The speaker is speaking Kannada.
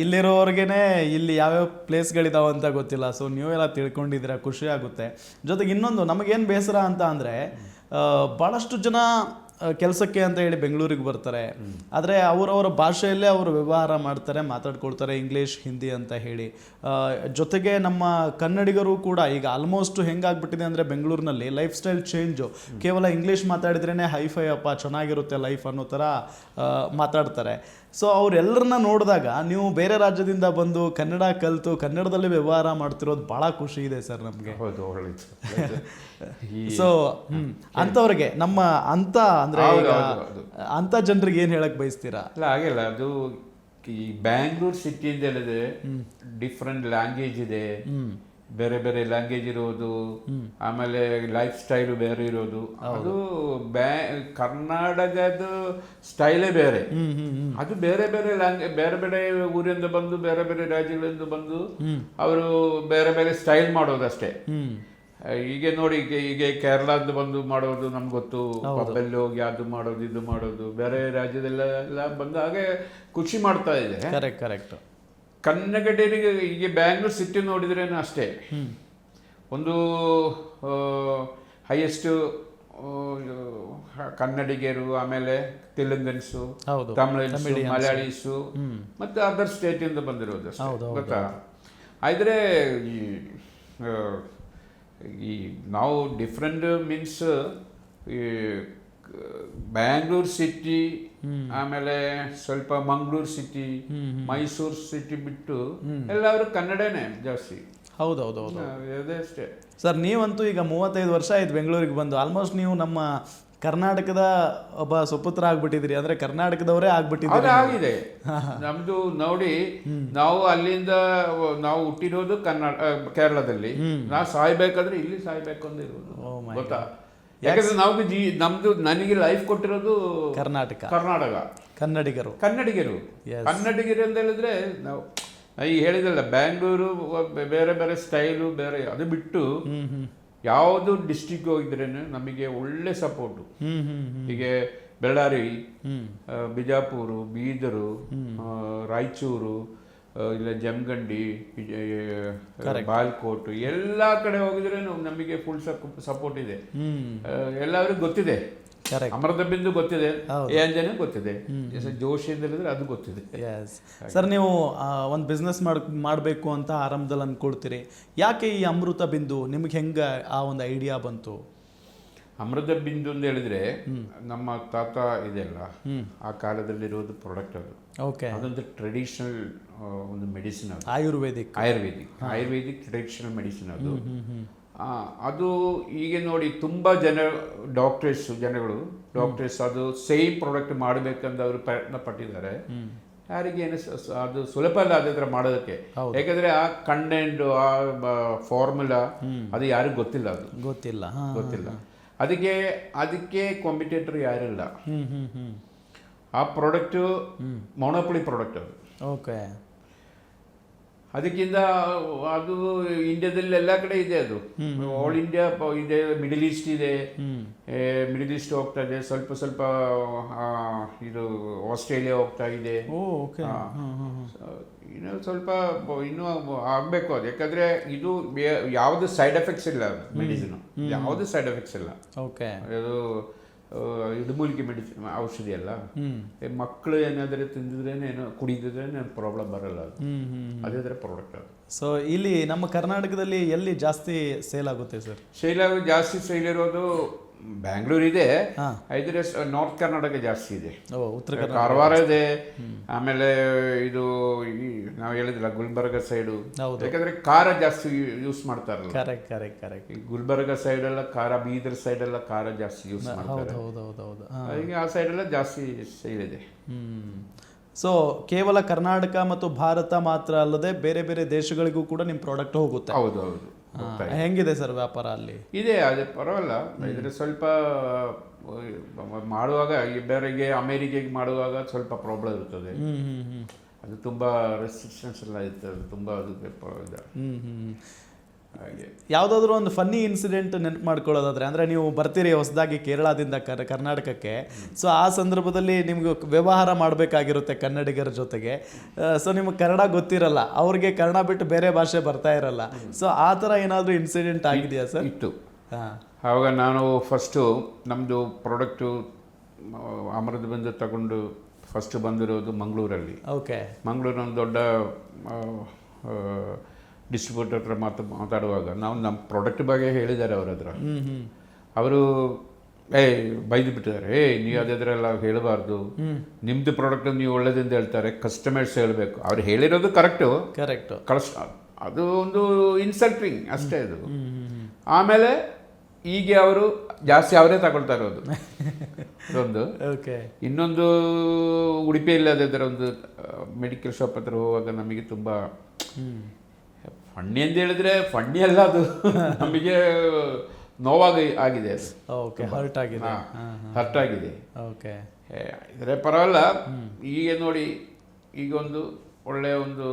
ಇಲ್ಲಿರೋರ್ಗೇನೆ ಇಲ್ಲಿ ಯಾವ್ಯಾವ ಪ್ಲೇಸ್ಗಳಿದಾವೆ ಅಂತ ಗೊತ್ತಿಲ್ಲ. ಸೊ ನೀವೆಲ್ಲ ತಿಳ್ಕೊಂಡಿದ್ದೀರಾ, ಖುಷಿ ಆಗುತ್ತೆ. ಜೊತೆಗೆ ಇನ್ನೊಂದು ನಮಗೇನು ಬೇಸರ ಅಂತ ಅಂದರೆ, ಭಾಳಷ್ಟು ಜನ ಕೆಲಸಕ್ಕೆ ಅಂತ ಹೇಳಿ ಬೆಂಗಳೂರಿಗೆ ಬರ್ತಾರೆ. ಆದರೆ ಅವರವರ ಭಾಷೆಯಲ್ಲೇ ಅವರು ವ್ಯವಹಾರ ಮಾಡ್ತಾರೆ, ಮಾತಾಡ್ಕೊಳ್ತಾರೆ, ಇಂಗ್ಲೀಷ್ ಹಿಂದಿ ಅಂತ ಹೇಳಿ. ಜೊತೆಗೆ ನಮ್ಮ ಕನ್ನಡಿಗರು ಕೂಡ ಈಗ ಆಲ್ಮೋಸ್ಟ್ ಹೆಂಗಾಗ್ಬಿಟ್ಟಿದೆ ಅಂದರೆ ಬೆಂಗಳೂರಿನಲ್ಲಿ ಲೈಫ್ ಸ್ಟೈಲ್ ಚೇಂಜು. ಕೇವಲ ಇಂಗ್ಲೀಷ್ ಮಾತಾಡಿದ್ರೇ ಹೈಫೈ ಅಪ್ಪ ಚೆನ್ನಾಗಿರುತ್ತೆ ಲೈಫ್ ಅನ್ನೋ ಥರ ಮಾತಾಡ್ತಾರೆ. ಸೊ ಅವರೆಲ್ಲರನ್ನ ನೋಡಿದಾಗ ನೀವು ಬೇರೆ ರಾಜ್ಯದಿಂದ ಬಂದು ಕನ್ನಡ ಕಲಿತು ಕನ್ನಡದಲ್ಲಿ ವ್ಯವಹಾರ ಮಾಡ್ತಿರೋದು ಭಾಳ ಖುಷಿ ಇದೆ ಸರ್ ನಮಗೆ. ಹೌದು, ಸೊ ಅಂಥವ್ರಿಗೆ ನಮ್ಮ ಅಂತ ಅಂದರೆ ಅಂಥ ಜನರಿಗೆ ಏನು ಹೇಳಕ್ ಬಯಸ್ತೀರಾ? ಅಲ್ಲ, ಹಾಗೆಲ್ಲ ಅದು ಈ ಬ್ಯಾಂಗ್ಳೂರ್ ಸಿಟಿ ಅಂತ ಹೇಳಿದ್ರೆ ಡಿಫ್ರೆಂಟ್ ಲ್ಯಾಂಗ್ವೇಜ್ ಇದೆ, ಬೇರೆ ಬೇರೆ ಲ್ಯಾಂಗ್ವೇಜ್ ಇರೋದು, ಆಮೇಲೆ ಲೈಫ್ ಸ್ಟೈಲು ಬೇರೆ ಇರೋದು. ಅದು ಕರ್ನಾಟಕದ ಸ್ಟೈಲೇ ಬೇರೆ. ಅದು ಬೇರೆ ಬೇರೆ ಬೇರೆ ಬೇರೆ ಊರಿಂದ ಬಂದು ಬೇರೆ ಬೇರೆ ರಾಜ್ಯಗಳಿಂದ ಬಂದು ಅವರು ಬೇರೆ ಬೇರೆ ಸ್ಟೈಲ್ ಮಾಡೋದಷ್ಟೇ. ಈಗ ನೋಡಿ, ಈಗ ಕೇರಳದ ಬಂದು ಮಾಡೋದು ನಮ್ಗೆ ಗೊತ್ತು, ಪಬ್ಬಲ್ಲಿ ಹೋಗಿ ಅದು ಮಾಡೋದು ಇದು ಮಾಡೋದು, ಬೇರೆ ರಾಜ್ಯದೆಲ್ಲ ಬಂದು ಹಾಗೆ ಖುಷಿ ಮಾಡ್ತಾ ಇದೆ. ಕರೆಕ್ಟ್. ಕನ್ನಡಿಗರಿಗೆ ಈಗ ಬ್ಯಾಂಗ್ಳೂರ್ ಸಿಟಿ ನೋಡಿದ್ರೇನು ಅಷ್ಟೇ, ಒಂದು ಹೈಯೆಸ್ಟ್ ಕನ್ನಡಿಗರು, ಆಮೇಲೆ ತೆಲುಗನ್ಸು, ತಮಿಳನ್ಸು, ಮಲಯಾಳೀಸು ಮತ್ತು ಅದರ್ ಸ್ಟೇಟಿಂದ ಬಂದಿರೋದು ಗೊತ್ತಾ. ಆದರೆ ಈ ನಾವು ಡಿಫ್ರೆಂಟ್ ಮೀನ್ಸ್ ಈ ಬ್ಯಾಂಗ್ಳೂರ್ ಸಿಟಿ, ಆಮೇಲೆ ಸ್ವಲ್ಪ ಮಂಗಳೂರು ಸಿಟಿ, ಮೈಸೂರು ಸಿಟಿ ಬಿಟ್ಟು ಎಲ್ಲರೂ ಕನ್ನಡನೇ ಜಾಸ್ತಿ. ಹೌದೌದು ಅದೇ ಅಷ್ಟೇ ಸರ್. ನೀವಂತೂ ಈಗ 35 ವರ್ಷ ಆಯ್ತು ಬೆಂಗಳೂರಿಗೆ ಬಂದು. ಆಲ್ಮೋಸ್ಟ್ ನೀವು ನಮ್ಮ ಕರ್ನಾಟಕದ ಒಬ್ಬ ಸುಪುತ್ರ ಆಗ್ಬಿಟ್ಟಿದ್ರಿ, ಅಂದ್ರೆ ಕರ್ನಾಟಕದವರೇ ಆಗ್ಬಿಟ್ಟಿದ್ರಿ. ಆಗಿದೆ ನಮ್ದು ನೋಡಿ. ನಾವು ಅಲ್ಲಿಂದ ನಾವು ಹುಟ್ಟಿರೋದು ಕೇರಳದಲ್ಲಿ, ನಾವು ಸಾಯ್ಬೇಕಾದ್ರೆ ಇಲ್ಲಿ ಸಾಯ್ಬೇಕು ಅಂತ ಇರೋದು ಗೊತ್ತಾ. ಯಾಕಂದ್ರೆ ನಮ್ದು ನನಗೆ ಲೈಫ್ ಕೊಟ್ಟಿರೋದು ಕರ್ನಾಟಕ, ಕನ್ನಡಿಗರು ಅಂತ ಹೇಳಿದ್ರೆ ನಾವು ಈ ಹೇಳಿದಲ್ಲ, ಬ್ಯಾಂಗ್ಳೂರು ಬೇರೆ ಬೇರೆ ಸ್ಟೈಲು ಬೇರೆ, ಅದು ಬಿಟ್ಟು ಯಾವುದು ಡಿಸ್ಟಿಕ್ ಹೋಗಿದ್ರೇನು ನಮಗೆ ಒಳ್ಳೆ ಸಪೋರ್ಟು. ಹೀಗೆ ಬೆಳ್ಳಾರಿ, ಬಿಜಾಪುರ, ಬೀದರು, ರಾಯಚೂರು, ಇಲ್ಲ ಜಮಖಂಡಿ, ಬಾಲ್ಕೋಟ್, ಎಲ್ಲ ಕಡೆ ಹೋಗಿದ್ರೆ ನಮಗೆ ಫುಲ್ ಸಪೋರ್ಟ್ ಇದೆ. ಎಲ್ಲರಿಗೂ ಗೊತ್ತಿದೆ, ಅಮೃತ ಬಿಂದು ಗೊತ್ತಿದೆ, ಏಂಜನೆ ಗೊತ್ತಿದೆ, ಜೋಶಿ ಅಂತ ಹೇಳಿದ್ರೆ ಅದು ಗೊತ್ತಿದೆ. ಸರ್, ನೀವು ಒಂದು ಬಿಸ್ನೆಸ್ ಮಾಡಬೇಕು ಅಂತ ಆರಂಭದಲ್ಲಿ ಅಂದ್ಕೊಳ್ತೀರಿ. ಯಾಕೆ ಈ ಅಮೃತ ಬಿಂದು ನಿಮ್ಗೆ ಹೆಂಗೆ ಆ ಒಂದು ಐಡಿಯಾ ಬಂತು? ಅಮೃತ ಬಿಂದು ಅಂತ ಹೇಳಿದ್ರೆ ನಮ್ಮ ತಾತ ಇದೆಲ್ಲ ಆ ಕಾಲದಲ್ಲಿರೋದು ಪ್ರಾಡಕ್ಟ್. ಅದು ಅದೊಂದು ಟ್ರೆಡಿಷನಲ್ ಒಂದು ಮೆಡಿಸಿನ್, ಅದು ಆಯುರ್ವೇದಿಕ್ ಟ್ರೆಡಿಷನಲ್ ಮೆಡಿಸಿನ್ ಅದು. ಅದು ಈಗ ನೋಡಿ ತುಂಬ ಡಾಕ್ಟರ್ಸ್ ಅದು ಸೇಮ್ ಪ್ರಾಡಕ್ಟ್ ಮಾಡಬೇಕಂತ ಅವರು ಪ್ರಯತ್ನ ಪಟ್ಟಿದ್ದಾರೆ. ಯಾರಿಗೇನು ಅದು ಸುಲಭ ಅಲ್ಲ ಅದೇ ಥರ ಮಾಡೋದಕ್ಕೆ. ಯಾಕಂದರೆ ಆ ಕಂಟೆಂಟ್, ಆ ಫಾರ್ಮುಲಾ ಅದು ಯಾರಿಗೂ ಗೊತ್ತಿಲ್ಲ. ಅದಕ್ಕೆ ಕಾಂಪಿಟೇಟರ್ ಯಾರಿಲ್ಲ. ಆ ಪ್ರಾಡಕ್ಟು ಮೊನೋಪೊಲಿ ಪ್ರಾಡಕ್ಟ್ ಅದು. ಅದಕ್ಕಿಂತ ಅದು ಇಂಡಿಯಾದಲ್ಲಿ ಎಲ್ಲ ಕಡೆ ಇದೆ. ಅದು ಆಲ್ ಇಂಡಿಯಾ ಇದೆ, ಮಿಡಲ್ ಈಸ್ಟ್ ಹೋಗ್ತಾ ಇದೆ, ಸ್ವಲ್ಪ ಇದು ಆಸ್ಟ್ರೇಲಿಯಾ ಹೋಗ್ತಾ ಇದೆ. ಇನ್ನು ಸ್ವಲ್ಪ ಇನ್ನೂ ಆಗಬೇಕು ಅದು. ಯಾಕಂದರೆ ಇದು ಯಾವುದು ಸೈಡ್ ಎಫೆಕ್ಟ್ಸ್ ಇಲ್ಲ, ಮೆಡಿಸಿನ್ ಯಾವುದು ಸೈಡ್ ಎಫೆಕ್ಟ್ಸ್ ಇಲ್ಲ. ಅದು ಇಡುಮೂಲಿಕೆ ಔಷಧಿ ಅಲ್ಲ. ಮಕ್ಕಳು ಏನಾದರೂ ತಿಂದಿದ್ರೇನೆ, ಏನೋ ಕುಡಿದಿದ್ರೇನೆ ಪ್ರಾಬ್ಲಮ್ ಬರಲ್ಲ. ಅದು ಅದೇ ಥರ ಪ್ರಾಡಕ್ಟ್ ಅದು. ಸೊ ಇಲ್ಲಿ ನಮ್ಮ ಕರ್ನಾಟಕದಲ್ಲಿ ಎಲ್ಲಿ ಜಾಸ್ತಿ ಸೇಲ್ ಆಗುತ್ತೆ ಸರ್? ಜಾಸ್ತಿ ಸೇಲ್ ಇರೋದು ಬ್ಯಾಂಗ್ಳೂರ್ ಇದೆ, ಇದ್ರೆ ನಾರ್ತ್ ಕರ್ನಾಟಕ ಜಾಸ್ತಿ ಇದೆ, ಕಾರವಾರ ಇದೆ, ಆಮೇಲೆ ಇದು ನಾವು ಹೇಳಿದಿಲ್ಲ ಗುಲ್ಬರ್ಗ ಸೈಡು. ಯಾಕಂದ್ರೆ ಖಾರ ಜಾಸ್ತಿ ಯೂಸ್ ಮಾಡ್ತಾರಲ್ಲ. ಕರೆಕ್ಟ್. ಗುಲ್ಬರ್ಗ ಸೈಡ್ ಎಲ್ಲ ಖಾರ, ಬೀದರ್ ಸೈಡ್ ಎಲ್ಲ ಖಾರ ಜಾಸ್ತಿ ಯೂಸ್ ಮಾಡ್ತಾರೆ. ಈಗ ಆ ಸೈಡ್ ಎಲ್ಲ ಜಾಸ್ತಿ ಸೇಲ್ ಇದೆ. ಸೊ ಕೇವಲ ಕರ್ನಾಟಕ ಮತ್ತು ಭಾರತ ಮಾತ್ರ ಅಲ್ಲದೆ ಬೇರೆ ಬೇರೆ ದೇಶಗಳಿಗೂ ಕೂಡ ನಿಮ್ಮ ಪ್ರಾಡಕ್ಟ್ ಹೋಗುತ್ತೆ? ಹೌದು. ಹೆಂಗಿದೆ ಸರ್ ವ್ಯಾಪಾರ ಅಲ್ಲಿ? ಇದೆ, ಅದೇ ಪರವಾಗಿಲ್ಲ. ಇದ್ರೆ ಸ್ವಲ್ಪ ಮಾಡುವಾಗ ಬೇರೆಗೆ ಅಮೇರಿಕೆಗೆ ಮಾಡುವಾಗ ಸ್ವಲ್ಪ ಪ್ರಾಬ್ಲಮ್ ಇರ್ತದೆ. ಅದು ತುಂಬ ರೆಸ್ಟ್ರಿಕ್ಷನ್ಸ್ ಎಲ್ಲ ಇರ್ತದೆ, ತುಂಬ ಅದು ಹಾಗೆ ಯಾವುದಾದ್ರೂ ಒಂದು ಫನ್ನಿ ಇನ್ಸಿಡೆಂಟ್ ನೆನಪು ಮಾಡ್ಕೊಳ್ಳೋದಾದ್ರೆ ಅಂದರೆ ನೀವು ಬರ್ತೀರಿ ಹೊಸದಾಗಿ ಕೇರಳದಿಂದ ಕರ್ನಾಟಕಕ್ಕೆ, ಸೊ ಆ ಸಂದರ್ಭದಲ್ಲಿ ನಿಮ್ಗೆ ವ್ಯವಹಾರ ಮಾಡಬೇಕಾಗಿರುತ್ತೆ ಕನ್ನಡಿಗರ ಜೊತೆಗೆ. ಸೊ ನಿಮಗೆ ಕನ್ನಡ ಗೊತ್ತಿರಲ್ಲ, ಅವ್ರಿಗೆ ಕನ್ನಡ ಬಿಟ್ಟು ಬೇರೆ ಭಾಷೆ ಬರ್ತಾ ಇರಲ್ಲ. ಸೊ ಆ ಥರ ಏನಾದರೂ ಇನ್ಸಿಡೆಂಟ್ ಆಗಿದೆಯಾ ಸರ್? ಇತ್ತು. ಹಾಂ. ಆವಾಗ ನಾನು ಫಸ್ಟು ನಮ್ಮದು ಪ್ರಾಡಕ್ಟು ಅಮೃತ ಬಂದು ತಗೊಂಡು ಫಸ್ಟ್ ಬಂದಿರೋದು ಮಂಗಳೂರಲ್ಲಿ. ಓಕೆ. ಮಂಗಳೂರಿನ ಒಂದು ದೊಡ್ಡ ಡಿಸ್ಟ್ರಿಬ್ಯೂಟರ್ ಹತ್ರ ಮಾತಾಡುವಾಗ ನಾವು ನಮ್ಮ ಪ್ರಾಡಕ್ಟ್ ಬಗ್ಗೆ ಹೇಳಿದ್ದಾರೆ ಅವ್ರ ಹತ್ರ. ಅವರು ಬೈದು ಬಿಟ್ಟಿದ್ದಾರೆ, ನೀವು ಅದ್ರೆಲ್ಲ ಹೇಳಬಾರ್ದು, ನಿಮ್ಮದು ಪ್ರಾಡಕ್ಟ್ ನೀವು ಒಳ್ಳೇದಿಂದ ಹೇಳ್ತಾರೆ, ಕಸ್ಟಮರ್ಸ್ ಹೇಳಬೇಕು. ಅವ್ರು ಹೇಳಿರೋದು ಕರೆಕ್ಟು ಅದು ಒಂದು ಇನ್ಸಲ್ಟಿಂಗ್ ಅಷ್ಟೇ ಅದು. ಆಮೇಲೆ ಈಗ ಅವರು ಜಾಸ್ತಿ ಅವರೇ ತಗೊಳ್ತಾ ಇರೋದು ಇದೊಂದು. ಓಕೆ. ಇನ್ನೊಂದು ಉಡುಪಿಯಲ್ಲಿ ಅದೇ ಒಂದು ಮೆಡಿಕಲ್ ಶಾಪ್ ಹತ್ರ ಹೋಗುವಾಗ ನಮಗೆ ತುಂಬ ಫಣ್ಣಿ ಅಂತ ಹೇಳಿದ್ರೆ ಫಣ್ಣಿ ಅಲ್ಲ ಅದು, ನಮಗೆ ಆಗಿದೆ ಅದು. ಓಕೆ. ಹರ್ಟ್ ಆಗಿದೆ. ಓಕೆ. ಇದ್ರೆ ಪರವಾಗಿಲ್ಲ. ಈಗ ನೋಡಿ, ಈಗ ಒಂದು ಒಳ್ಳೆಯ ಒಂದು